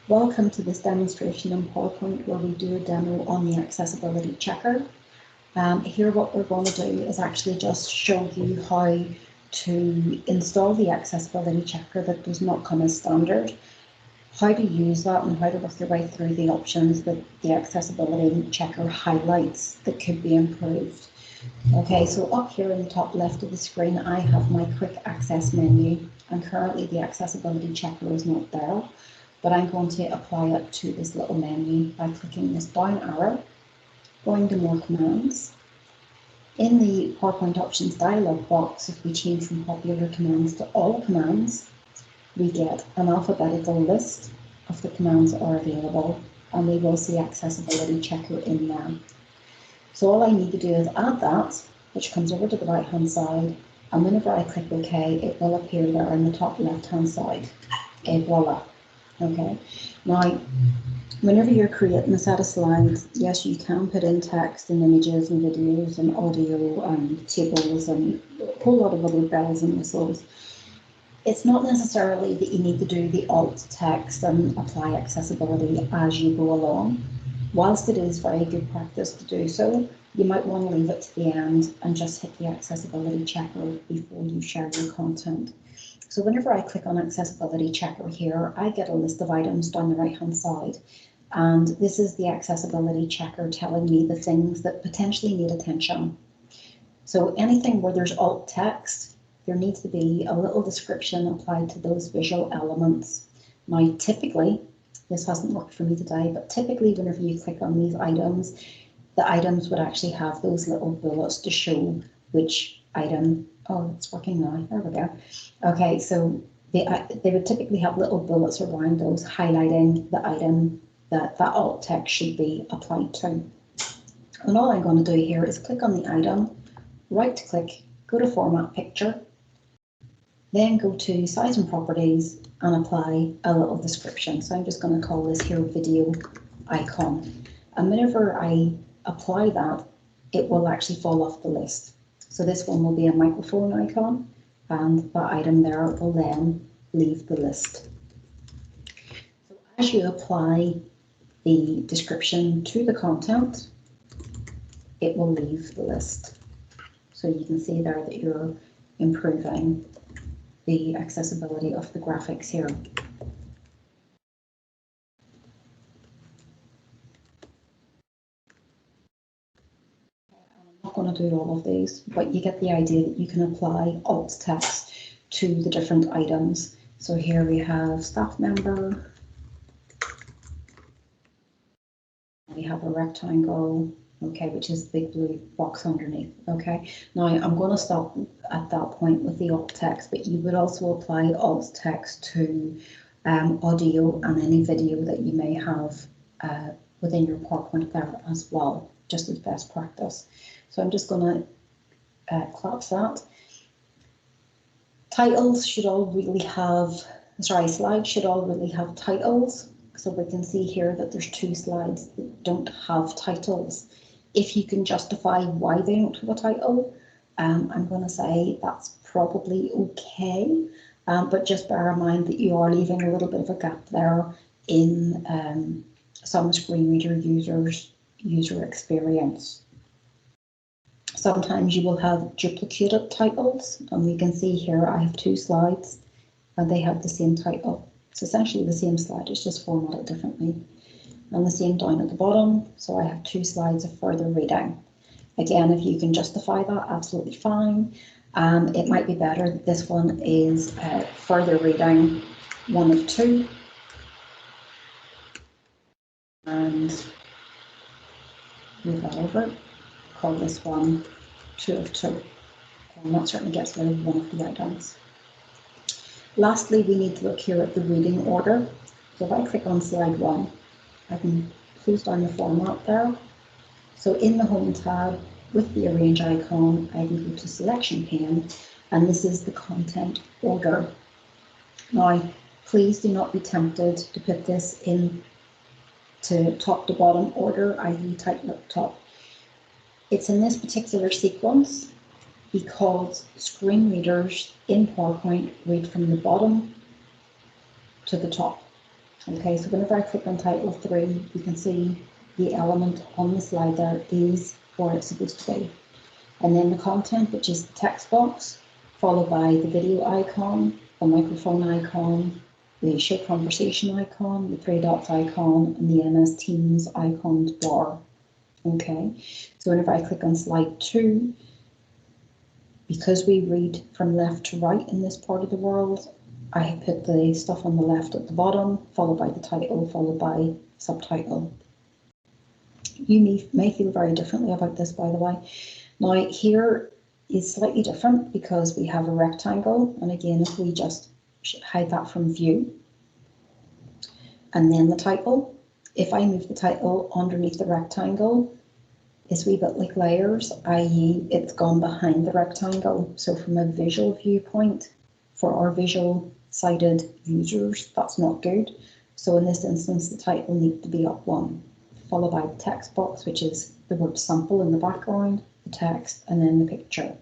Welcome to this demonstration in PowerPoint where we do a demo on the accessibility checker. Here what we're going to do is actually just show you how to install the accessibility checker that does not come as standard, how to use that and how to work your way through the options that the accessibility checker highlights that could be improved. Okay, so up here in the top left of the screen I have my quick access menu, and currently the accessibility checker is not there. But I'm going to apply it to this little menu by clicking this down arrow, going to more commands. In the PowerPoint options dialog box, if we change from popular commands to all commands, we get an alphabetical list of the commands that are available, and we will see accessibility checker in there. So all I need to do is add that, which comes over to the right hand side, and whenever I click OK, it will appear there on the top left hand side. Et voila. Okay, now whenever you're creating a set of slides, yes, you can put in text and images and videos and audio and tables and a whole lot of other bells and whistles. It's not necessarily that you need to do the alt text and apply accessibility as you go along. Whilst it is very good practice to do so, you might want to leave it to the end and just hit the accessibility checker before you share your content. So whenever I click on accessibility checker here, I get a list of items down the right hand side, and this is the accessibility checker telling me the things that potentially need attention. So anything where there's alt text, there needs to be a little description applied to those visual elements. Now typically, this hasn't worked for me today, but typically whenever you click on these items, the items would actually have those little bullets to show which item. Oh, it's working now. There we go. Okay, so they would typically have little bullets around those highlighting the item that alt text should be applied to. And all I'm going to do here is click on the item, right click, go to Format Picture, then go to Size and Properties and apply a little description. So I'm just going to call this here Video Icon. And whenever I apply that, it will actually fall off the list. So this one will be a microphone icon, and that item there will then leave the list. So as you apply the description to the content, it will leave the list. So you can see there that you're improving the accessibility of the graphics here. Going to do all of these, but you get the idea that you can apply alt text to the different items. So here we have staff member, we have a rectangle, okay, which is the big blue box underneath. Okay, now I'm going to stop at that point with the alt text, but you would also apply alt text to audio and any video that you may have within your PowerPoint there as well, just as best practice. So I'm just going to collapse that. Titles should all really have, slides should all really have titles. So we can see here that there's 2 slides that don't have titles. If you can justify why they don't have a title, I'm going to say that's probably okay. But just bear in mind that you are leaving a little bit of a gap there in some screen reader users' user experience. Sometimes you will have duplicated titles, and we can see here I have 2 slides and they have the same title. It's essentially the same slide, it's just formatted differently. And the same down at the bottom, so I have 2 slides of further reading. Again, if you can justify that, absolutely fine. It might be better that this one is further reading 1 of 2. And move that over. Call this one 2 of 2. And that certainly gets rid of one of the items. Lastly, we need to look here at the reading order. So if I click on slide 1, I can close down the format there. So in the Home tab, with the Arrange icon, I can go to Selection pane, and this is the content order. Now, please do not be tempted to put this in to top to bottom order, i.e. title at the top. It's in this particular sequence because screen readers in PowerPoint read from the bottom to the top. Okay, so whenever I click on title 3, you can see the element on the slide there is where it's supposed to be. And then the content, which is the text box, followed by the video icon, the microphone icon, the show conversation icon, the 3 dots icon, and the MS Teams icons bar. Okay, so whenever I click on slide 2, because we read from left to right in this part of the world, I have put the stuff on the left at the bottom, followed by the title, followed by subtitle. You may feel very differently about this, by the way. Now here is slightly different because we have a rectangle, and again, if we just hide that from view, and then the title, if I move the title underneath the rectangle, it's a wee bit like layers, i.e. it's gone behind the rectangle. So from a visual viewpoint, for our visual sighted users, that's not good. So in this instance, the title needs to be up 1, followed by the text box, which is the word sample in the background, the text, and then the picture.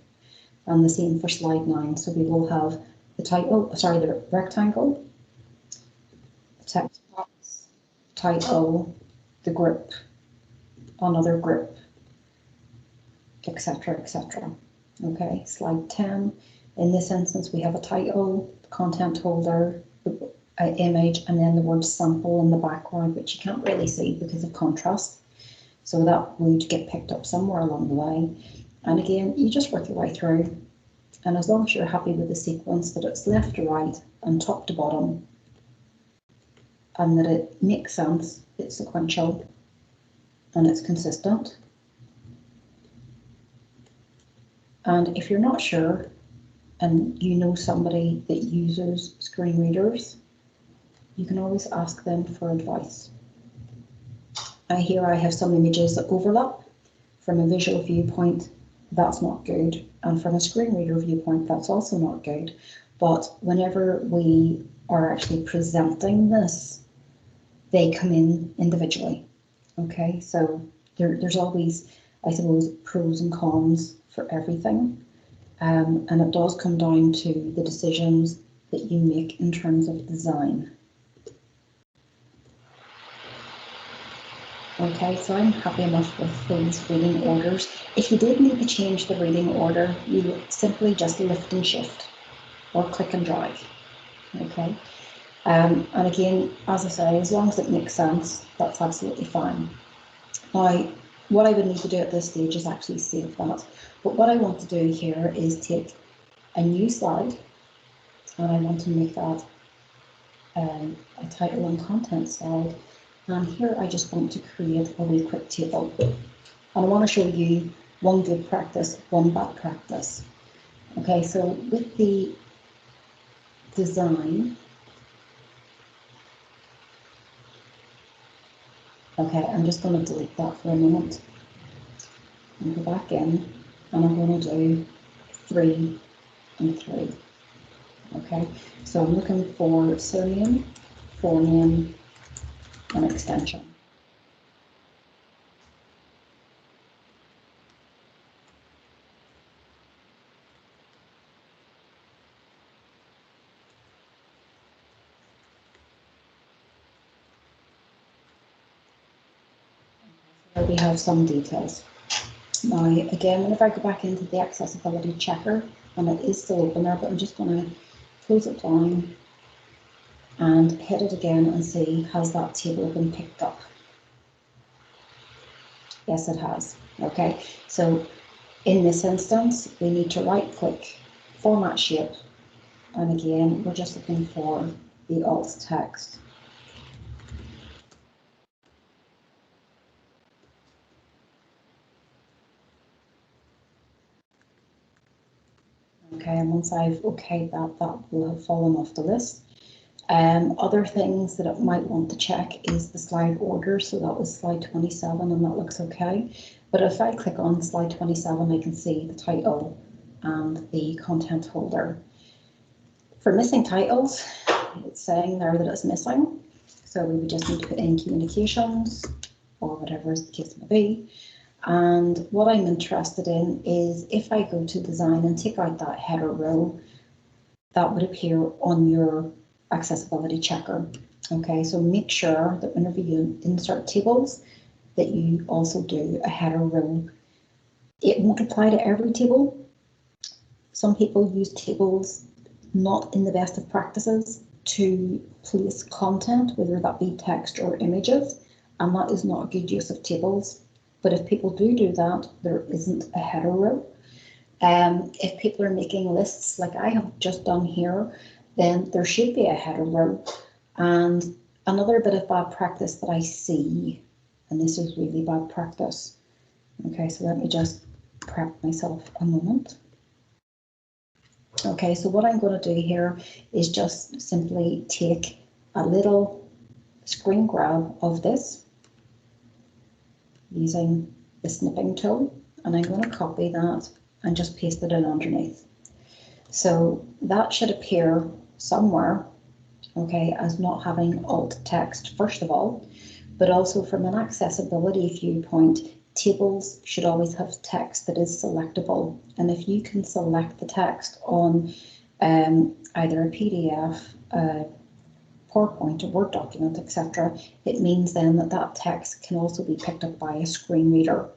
And the same for slide 9. So we will have the title, sorry, the rectangle, the text box, title, the group, another group, etc., etc. Okay, slide 10. In this instance, we have a title, the content holder, the image, and then the word sample in the background, which you can't really see because of contrast. So that would get picked up somewhere along the way. And again, you just work your way through. And as long as you're happy with the sequence, that it's left to right and top to bottom, and that it makes sense, it's sequential, and it's consistent. And if you're not sure, and you know somebody that uses screen readers, you can always ask them for advice. Here I have some images that overlap. From a visual viewpoint, that's not good. And from a screen reader viewpoint, that's also not good. But whenever we are actually presenting this, they come in individually. Okay, so there's always, I suppose, pros and cons for everything. And it does come down to the decisions that you make in terms of design. Okay, so I'm happy enough with those reading orders. If you did need to change the reading order, you would simply just lift and shift or click and drag. Okay, and again, as I say, as long as it makes sense, that's absolutely fine. Now, what I would need to do at this stage is actually save that. But what I want to do here is take a new slide, and I want to make that a title and content slide. And here I just want to create a wee quick table. And I want to show you one good practice, one bad practice. Okay, so with the design, okay, I'm just going to delete that for a moment and go back in, and I'm going to do 3 and 3. Okay, so I'm looking for surname, forename, and extension. Here we have some details. Now, again, whenever I go back into the accessibility checker, and it is still open there, but I'm just going to close it down and hit it again and see, has that table been picked up? Yes, it has. Okay, so in this instance, we need to right click, format shape, and again, we're just looking for the alt text. Okay, and once I've okayed that, that will have fallen off the list. Other things that I might want to check is the slide order. So that was slide 27, and that looks okay. But if I click on slide 27, I can see the title and the content holder. For missing titles, it's saying there that it's missing. So we would just need to put in communications or whatever the case may be. And what I'm interested in is if I go to design and take out that header row, that would appear on your accessibility checker. Okay, so make sure that whenever you insert tables, that you also do a header row. It won't apply to every table. Some people use tables not in the best of practices to place content, whether that be text or images, and that is not a good use of tables. But if people do that, there isn't a header row. If people are making lists like I have just done here, then there should be a header row. And another bit of bad practice that I see, and this is really bad practice. Okay, so let me just prep myself a moment. Okay, so what I'm going to do here is just simply take a little screen grab of this using the snipping tool, and I'm going to copy that and just paste it in underneath. So that should appear somewhere, okay, as not having alt text, first of all, but also from an accessibility viewpoint, tables should always have text that is selectable. And if you can select the text on either a PDF, a PowerPoint, a Word document, etc., it means then that that text can also be picked up by a screen reader.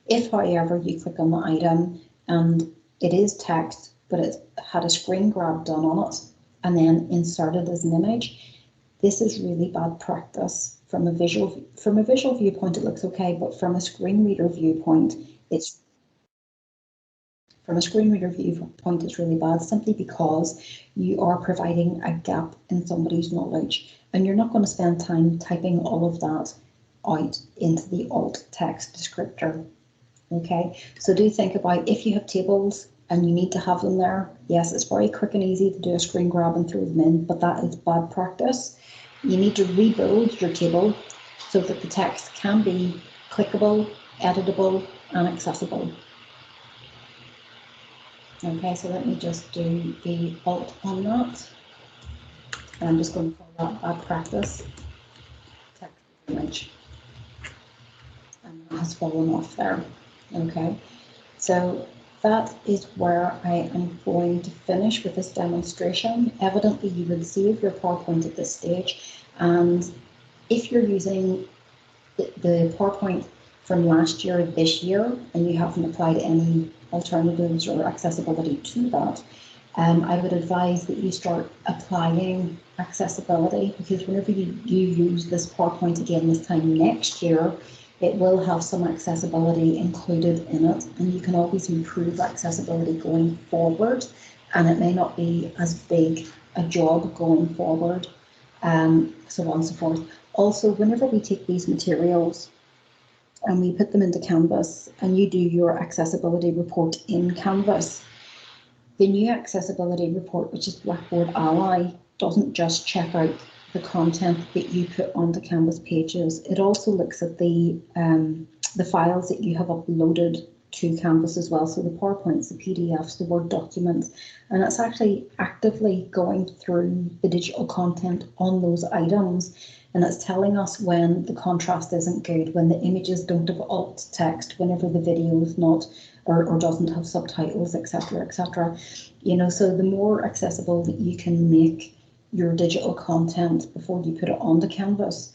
If, however, you click on the item and it is text, but it had a screen grab done on it and then inserted as an image, this is really bad practice. From a visual viewpoint, it looks okay, but from a screen reader viewpoint, it's really bad, simply because you are providing a gap in somebody's knowledge, and you're not going to spend time typing all of that out into the alt text descriptor. Okay, so do think about if you have tables and you need to have them there. Yes, it's very quick and easy to do a screen grab and throw them in, but that is bad practice. You need to rebuild your table so that the text can be clickable, editable, and accessible. Okay, so let me just do the alt on that. And I'm just going to call that bad practice. Text image. And that has fallen off there. Okay, so that is where I am going to finish with this demonstration. Evidently, you will save your PowerPoint at this stage, and if you're using the PowerPoint from last year or this year and you haven't applied any alternatives or accessibility to that, I would advise that you start applying accessibility, because whenever you use this PowerPoint again this time next year, it will have some accessibility included in it, and you can always improve accessibility going forward, and it may not be as big a job going forward, so on and so forth. Also, whenever we take these materials and we put them into Canvas and you do your accessibility report in Canvas, the new accessibility report, which is Blackboard Ally, doesn't just check out the content that you put onto Canvas pages. It also looks at the files that you have uploaded to Canvas as well. So the PowerPoints, the PDFs, the Word documents, and it's actually actively going through the digital content on those items. And it's telling us when the contrast isn't good, when the images don't have alt text, whenever the video is not or doesn't have subtitles, etc., etc. You know, so the more accessible that you can make your digital content before you put it onto Canvas,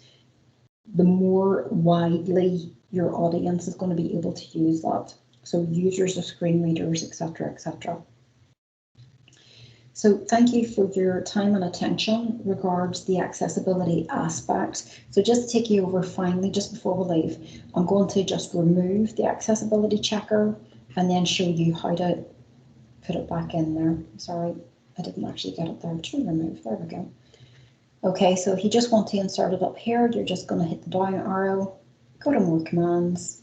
the more widely your audience is going to be able to use that. So users of screen readers, etc., etc. So thank you for your time and attention regards the accessibility aspect. So just to take you over finally, just before we leave, I'm going to just remove the accessibility checker and then show you how to put it back in there. Sorry, I didn't actually get it there to remove. There we go. Okay, so if you just want to insert it up here, you're just going to hit the down arrow, go to more commands,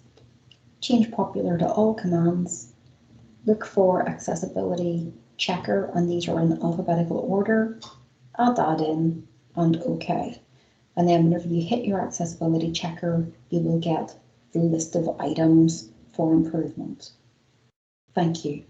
change popular to all commands, look for accessibility checker, and these are in alphabetical order, add that in, and OK. And then whenever you hit your accessibility checker, you will get the list of items for improvement. Thank you.